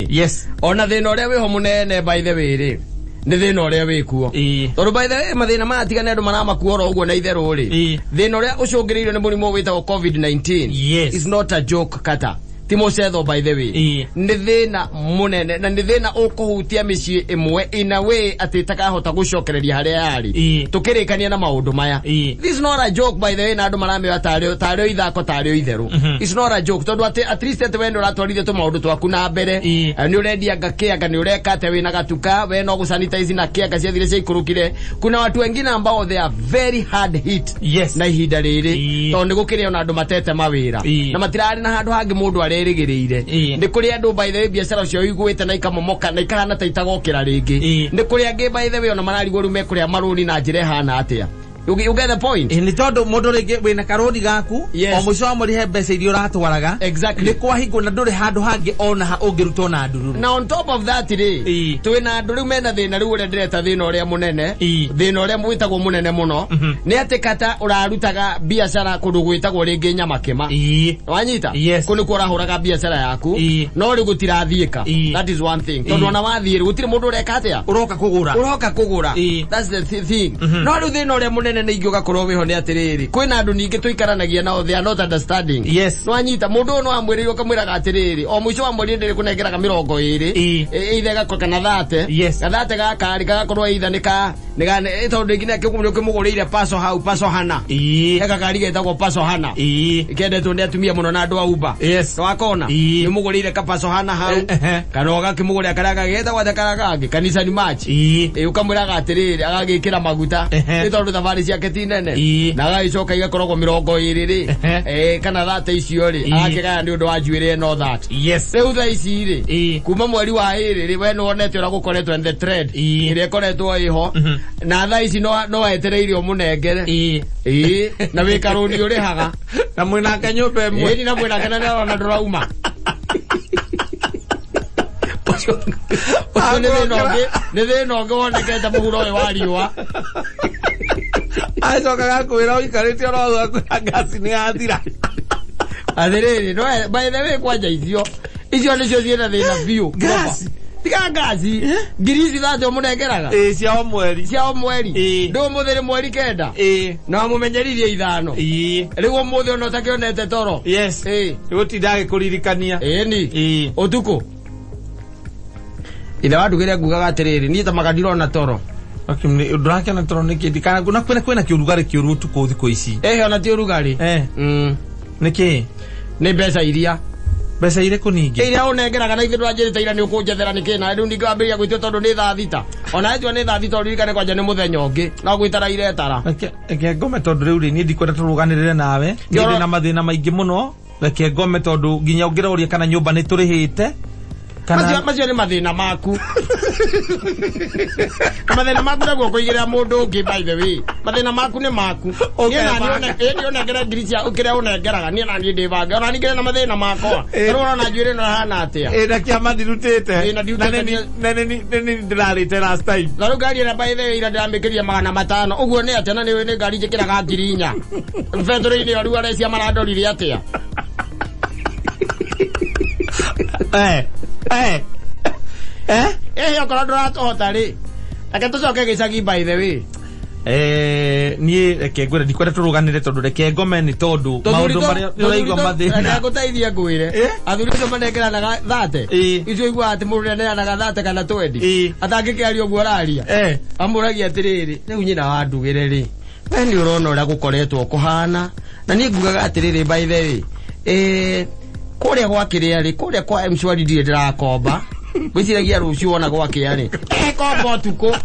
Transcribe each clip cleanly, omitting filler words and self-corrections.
Yes. Ona thina uria wiho munene by the way ri. Ni thina uria wikuo. Tondu by the way mathina matigane andu maramakuora uguo na itheru ri. Thina uria ucungiriirio ni murimu witagwo COVID-19. Yes. It's not a joke kata. Timo setho by the way. Ni thina munene na ni thina ukuhutia micii imwe in a way ati takahota gucokereria haria yari. Tukirikania na maundu maya. This is not a joke by the way na andu maramira tario ithako tario itheru. It's not a joke tondu ati at least ati wendo ratwarithia tu maundu twaku na mbere. Ni urendia ngakiaga ni ureka ate wina gatuka we no gusanitize na kiaga ciathire cia ikurukire. Kuna watu wengine ambao they are very hard hit. Yes. Na ihinda riri tondu gukire ona andu matete mawira na matirari na handu hangi mundu rigiriire ni kuri andu by the way biashara cio igwite na ikamomoka na ikahana ta itagokira ringi ni kuri angi by the way ona mararigwo rume kuri amaruni na njire hana atia. You get the point? Ni tondu mundu ringi wina karodi gaku o muico wa muri he mbeca irio ratwaraga exactly ni kwa hingo na nduri handu hangi ona ha ungiruto na ndururu. Now on top of that ri twina andu riu mena thina riu uria ndireta thina uria munene thina uria mwitagwo munene muno ni ati kata urarutaga biashara kundu gwitagwo ringi nyamakema wanyita kuni ko urahuraga biashara yaku no ri gutirathiika. That is one thing tondu ona wathie gutire mundu ureka atia uroka kugura that's the thing. No ri thina uria munene ni igioga korwo wiho ni atiriri kwina andu ningi tuikaranagia nao they are not understanding. Yes. No anyita mundu no amwiririo kamwiraga atiriri o muico wa mweri ndiri kunengeraga 20 ithega ko kana thate gathate gakari gagakorwo ithanika nigane tondu ngine kikumuri kimugurire paso hana ega kari getagwo paso hana ikendetwo ni atumia muno na andu a Uber wakona ni mugurire ka paso hana hau kana ogakimugurira karaga getagwo thakaraga kanisa ni match ukamwiraga atiriri agagikira maguta tondu thabari ciake ti nene na agaicoka igakoragwo 20 ri kana thate icio ri agakigaya ni undu wa njuire no that riu tha ici ri kuma mweri wa iri ri we no onete ura gukoretwo in the trend ire ikoretwo iho na tha ici no wetereirio munengere na wikaruni uri haga na mwina kanyumba mwe ni na mwina kana na ndurauma ne thina ungi wonekete muhuro we wa riua aicoka gakwira uikarite oro gasi ni athira athiriri no by the way kwanja icio nicio ciena thina biu gasi tiga gasi ngirici thato munengeraga cia mweri ndo muthiri mweri kenda na mumenyerithie ithano riu muthe ono takionete toro gutindage kuririkania ni utuku ila wadugire ngugaga atiriri ni tamaga ndirona toro akimni udrake na toro nikiti kana kuna kwena kiurugari kiuru tuko thiko ici ona ti urugari niki ni mbeca iria kuningi iria unengeraga na ithu ndwanjirite ira ni ukunjethera niki na riu ningiwambiria gwitio tondu ni thaa thita ona etwa ni thaa thita uririkane kwanja ni muthenya ungi no gwitara iretara eke ngome tondu riu ri ni ndikwenda turuganirire nawe ni na mathina maingi muno eke ngome tondu nginya ungiroria kana nyumba ni turihite macio ni mathina maku mathina maku naguo kuigira mundu ungi by the way mathina maku ni maku ni onengera ngiricia ukiria unengeraga ni nani ndibange ona ningire na mathina makwa rora na njuire no hana atia na kia madirutete nene ndirarite last time na rugari na by the way ira ndamikiria 500 uguo ni atia na ni ngari njikiraga 4,000 mfedori-ini oru arecia maradorire atia okora nduratohota ri reke tucoke gicagi by the way nie reke ngwire ndikwenda turuganire tondu reke ngome ni tondu maundu maria uraigwa mathina na guteithia ngwire athuri cio manengeranaga thate icio igua ati mundu neanaga thate kana 20 atangikiaria uguo raria amuragia atiriri riu nyina wa ndugire ri we ni urona uria gukoretwo kuhana na ni ngugaga atiriri by the way kuria gwakiria ri kuria kwa mshwari ndire ndirakomba gwiciragia rucio wona gwakia ri komba tuko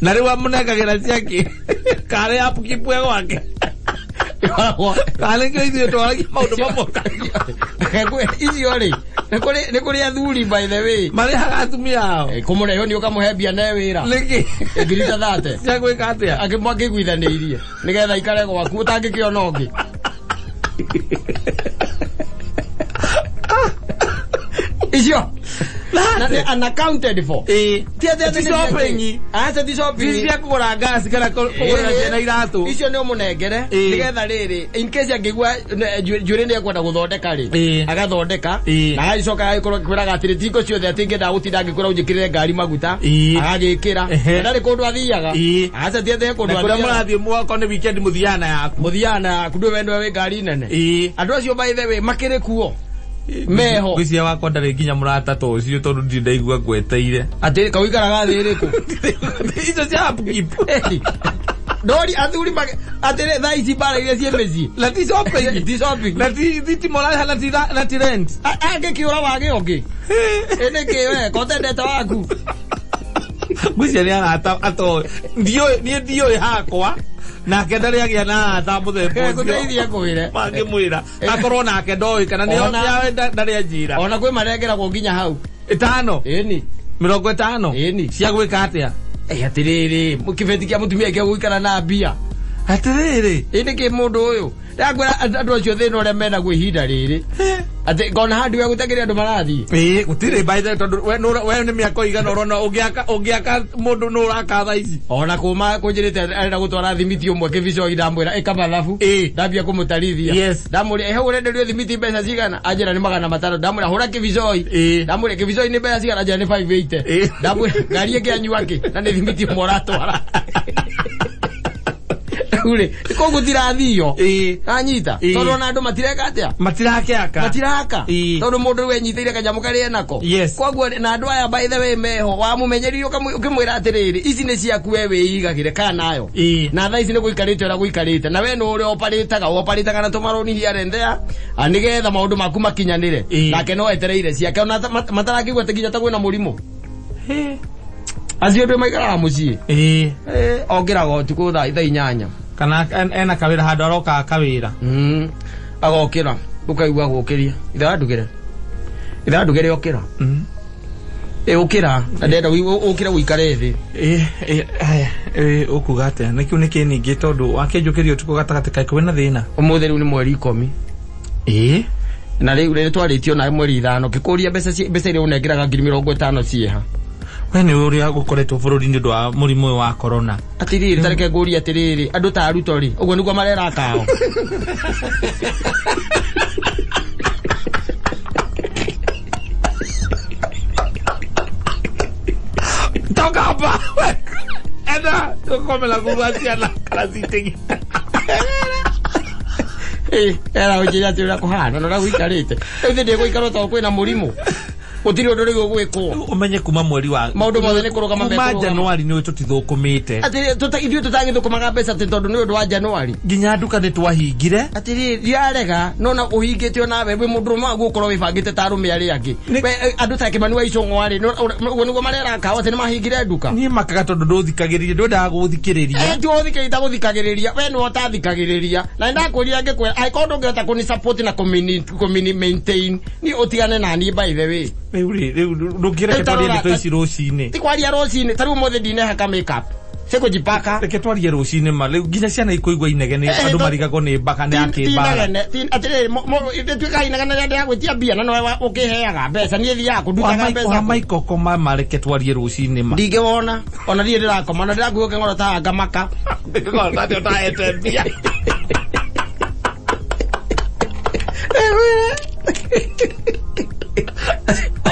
na riu amunengagira ciake kare apu kipwe gwake kale ke ithuĩ twaragia maũndũ mamwe icio ri ni kuri athuri by the way marihaga atumia ao kumureho ni ukamuhebia ne wira niki ngirita thate cia gwika atia akimwakiguithaniirie nigetha ikare gwaku utangikiona ungi icio unaccounted for shopping cia kugura gas kana kugura cena iratu icio ni umunengere nigetha riri in case angigwa njuri ni ekwenda guthondeka ri agathondeka na agacoka agikorwo kwiraga atiri tiko ciothe atingenda gutinda agikorwo njikirire ngari maguta agagikira ndari kundu athiaga aca tiete kundu athiaga murathie mwako ni weekend muthiana yaku ndu wendo we ngari nene andu acio by the way makire kuo meho gwisia wakwa ndari nginya murata to ucio tondu ndindaigua ngweteire ati kawikaraga thi riku icio cia upkeep Dori athuri atire thaa ici bara iria cie meci la ti shopping la ti mola la ti rent age kiura wage ongi ene kiwe kontendete waku gwisia ni arata ato ndio hakwa na kendari agia na thambu the kuteithia kwire mangimwira akorwo nake ndoi kana ni ndari ajira ona kwi marengera go nginya hau 5 eni 50 eni cia gwika atia atiriri mukibeti kia mutumia kia gwikara na mbia atiriri ene ke mundu uyu ndagwira andu acio thina ure mena gwihinda riri ati gona handi we gutagiria andu marathi gutire by the tondu we ni miako igana urona ungiaka mundu no uraka tha ici ona kuma kunjirite arenda gutwara thimiti umwe kivico idambwira ikamathabu ndambia kumutarithia ndamuri ehe urenderio thimiti mbeca cigana ajira ni 500 ndamuri hura kivico ndamuri kivico ni mbeca cigana ajira ni 580 ndamuri ngari yake anyuake na ni thimiti umwe uratwara ule ko gutirathio anyita tondu na andu matireka atia matiraka tondu mundu we nyitire kanyamu kari nako koguo na andu aya by the way meho wa mumenyeri ukimwira atiriri ici ni ciaku we wiigagire kana nayo na tha ici ni guikarite ora guikarite na we no uri oparitaga na tumaroni here ndea anigetha maundu maku makinyanire nake no etereire ciake ona matarakigwa teginya ta gwina murimo acio ndu maikaraga mucii ongira gotuku tha 8 kana ena kawira handu aroka kawira agokira ukaigua gukiria ithadugire okira ukira ndenda ukira wikare thi ukugate nakiu niki ningi tondu wakenjukirio tuko gatagate kai kwena thina umuthi riu ni mweri 10 na riu twaritio na mweri 5 kikuria mbeca ire unengiraga 50 cieha wene uria gukoretwo bururi ni ndu wa murimu wa corona atiriri tareke nguri atiriri andu ta arutori uguo niguo marera kao toka hapa enda tukomela kuvasia na karazitegi era ujira tira kuhana no raguikarite ethi ndego ikaro to kwina murimu utiri undu rigo gwiko umenye kuma mweri wa maundu mothe ni kuruga mabeko Januari ni tutithukumite atiri ithuĩ tutagithukumaga mbeca tondu ni undu wa Januari nginya nduka ni twahingire atiri riarega nona uhingite ona wewe mundu magu ukorwo wibangite ta arume ari angi andu ta Kimani wa Icũng'wa ri uguo niguo marera kawa ati ni mahingire nduka ni makaga tondu nduthikagiriria ndwendaga guthikiriria nduthikiriria guthikagiriria we no utathikagiriria na ndakuria ngikwe aikondu ngeta kuni support na community maintain ni utigane na ni by the way ndukire ketwarie ni toici rucini ti kwaria rucini tariu mothe ndine haka makeup seko jipaka reke twarie rucini ma riu nginya ciana ikuigwa inegene andu marigagwo ni mbaka ni akimba atire twika inegene ndia gwitia bia na no ukiheaga mbeca ni thia kundukaga mbeca maikoko mareke twarie rucini ma ndingewona ona rie ndirakoma na ndiraguoke ngoro ta ngamaka ngoro ta taete bia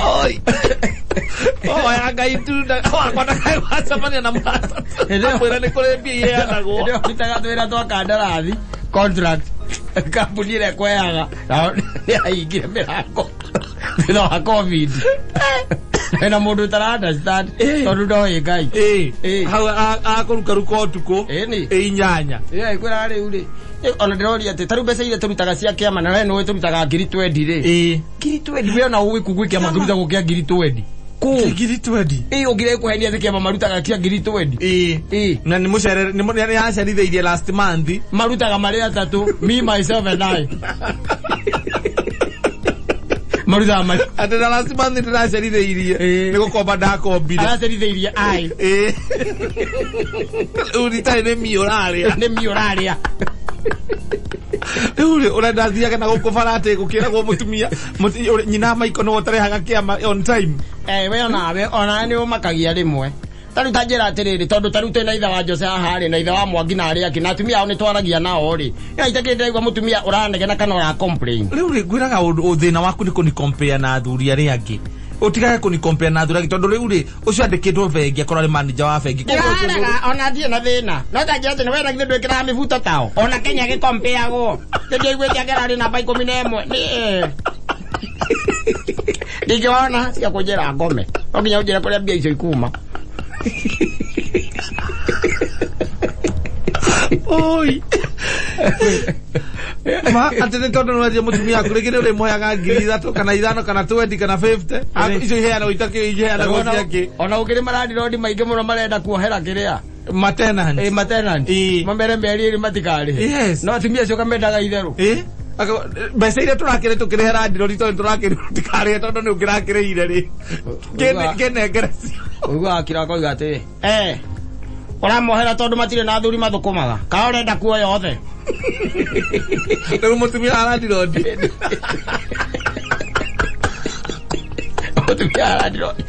oi anga itunda kwa kai wasafanya na mata ndio kwera ni kule bia yanago ndio kitaga twera twa kandarathi contract kampuni ile kwayaga na ingire mirango bila covid ena mundu tara understand tondu ndo igai hau akuruka ruko tuko inyanya kwera ri uri ona ndirori ati taru mbeca ile turutaga cia kiama na we no turutaga 20 ri 20 we na uwi kugwi kiama turuta gukia 20 ku 20 ugire kuhenia thi kiama marutaga kia 20 na ni mucere ni yaceritheirie last month marutaga mari atatu me myself and I maruta mai atenda last month ndiraceritheirie ni gukomba ndakombire araceritheirie ai urita ni mioraria Ule urenda thiaga na gukubarate gukiragwo mutumia nyina maiko no tarehaga kiama on time. We ona ni umakagia rimwe. Tari tajira atiriri tondu taru twina itha wa Jose ahari na itha wa Mwangi na ari akina atumia ao ni twaragia nao ri. Ya itakende igwa mutumia uranegena kana ura complain. Riu gwiraga uthina waku ni kuni compare na athuri ari angi. Utigaga kuni compare na athuri tondu riu ri ucio andikitwo bengi akora ni manager wa bengi. Ona thie na thina. No tajira ati ni wenda githe ndwikira mibuto tao. Ona Kenya gi compare go. Ndi igwete agera ri namba 11 ni Ndigiona cia kujira ngome. Oginya ujira kuria mbia icio ikuma. Oi. Ma atene tondu no aje mutumia akurigire uri moyaga 3,000 kana 5 kana 20 kana 50 icio ihea no itake ihea na gothi yake ona ukiri maradi rodi maingi muno marenda kuohera kiria maintenance maintenance mamere meri iri matikari no atumia cio kamendaga itheru mbeca iria turakire tukirehera ndirori tondu turakire tikare tondu ni ukirakireire ri kenengereci uguo akira koiga ati uramohera tondu matire na athuri mathukumaga ka urenda kuo yothe riu mutumia arandirodi mutumia arandirodi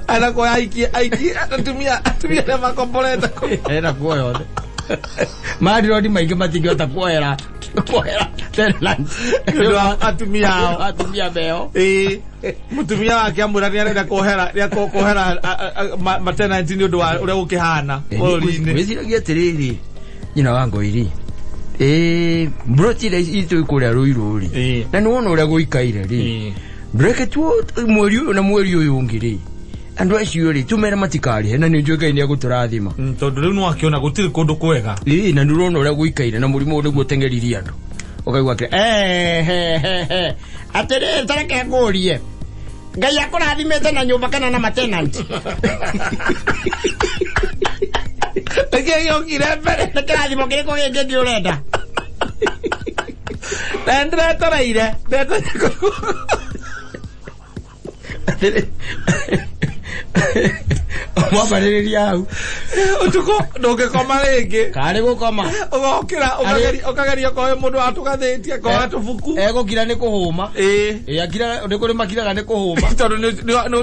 ana ko aiki atumia na makomboleta era kuo yothe madirodi maingi matingĩhota kuohera tenants atumia beo mutumia wake amwira ni arenda kuohera matenanti ni undu wa uria gukihana bũrũri-inĩ wĩciragia atĩrĩrĩ nyina wa Ngoiri brotire itu ikuria Ruiru-rĩ na nĩwona ũrĩa gũikaire rĩ ndũreke tuo mweri ũyũ na mweri ũyũ ũngĩ rĩ andu acio ri tumera matikari na ni njuga ni aguturathima tondu riu no akiona gutiri kundu kwega na ndirona uria guikaire na murimu uri gutengeriria andu ukaigwa ati atere tareke ngurie ngai akurathimete na nyumba kana na matenant yongire mbere kirathimo kiriko gĩngĩ urenda ndendere toraire Mwabarĩrĩria hau utuko ndũngĩkoma rĩngĩ karĩ gũkoma ũgokĩra ũkageria koe mũndũ watugathĩtie koe tubuku egũkira nĩ kũhũma akira nĩ kũrĩ makiraga nĩ kũhũma tondũ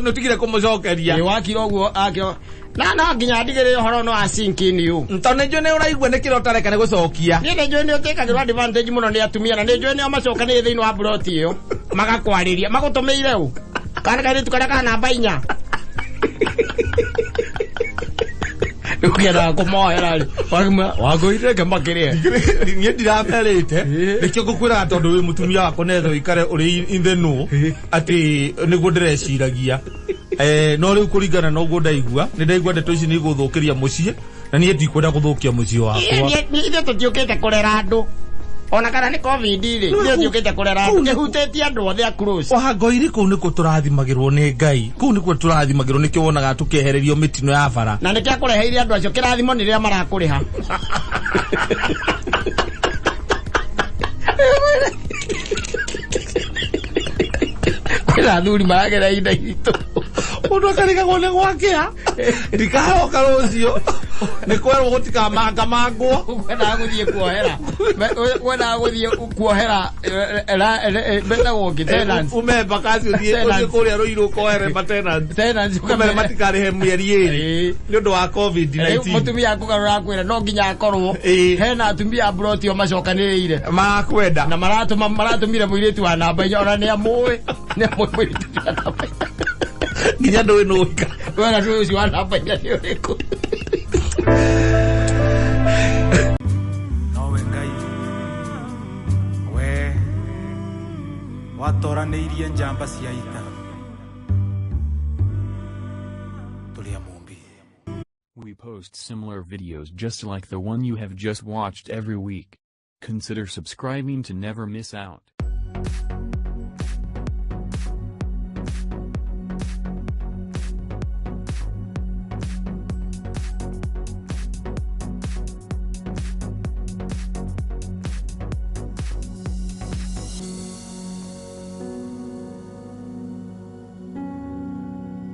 nĩ tigire kũmũcokeria wakira ũguo akira na nginya ndigĩrĩre ũhoro no asinkini ũ tondũ nĩnjũĩ nĩ ũraigua nĩ kĩrĩa ũtareka nĩ gũcokia niĩ nĩnjũĩ nĩ ũtĩkagĩrwo advantage mũno nĩ atumia na nĩnjũĩ nĩo macokanĩire thĩinĩ wa buroti ĩyo magakwarĩria magũtũmĩire ũ kana kairĩtu karĩa kana namba 4 ukera kumohera wagoire kemakirie niĩ ndiramerĩte nĩkĩo ngũkwĩra tondũ wĩ mutumia wako netho ikare ũrĩ ithenu atĩ nĩguo ndĩreciragia no rĩu kũringana na ũguo ndaigua nĩ ndaigua ndeto ici nĩ igũthũkĩria mũciĩ na niĩ ndikwenda gũthũkia mũciĩ wakwa ithuĩ tũtiũkĩte kũrera andũ ona kana ni covid ri ndio tukite kurera kihutĩtie andũ othe a close Ngoiri kũu nĩkuo tũrathimagĩrwo nĩ Ngai kũu nĩkuo tũrathimagĩrwo nĩkĩo wonaga tũkehererio mĩtino ya bara na nĩkĩo akũreheire andũ acio kĩrathimo nĩ rĩrĩa marakũrĩha kwĩna athuri maragera ihinda iritũ mundu akarigagwo nĩ gwakĩa ndikahoka rũciũ nĩ kwerwo gũtikamanga mangwo kwenda gũthiĩ kuohera betagwo ngĩ tenants umemba kasi ũthiĩ kũrĩa Ruiru kohere tenants ũkamere matikarĩhe mĩeri ĩrĩ nĩ ũndũ wa covid-19 mũtumia akũgarũra kwĩra no nginya akorwo hena atumia broti o macokanĩrĩire makwenda na maratumire mũirĩtu wa namba 4 ona nĩ amũĩ mũirĩtu wa namba 4 nginya ndũĩ nũika wena tu ucio wa namba 4 nĩ ũrĩkũ nowe Ngai we watoranĩirie njamba cia ita tũrĩa mũmbi. We post similar videos just like the one you have just watched every week. Consider subscribing to never miss out.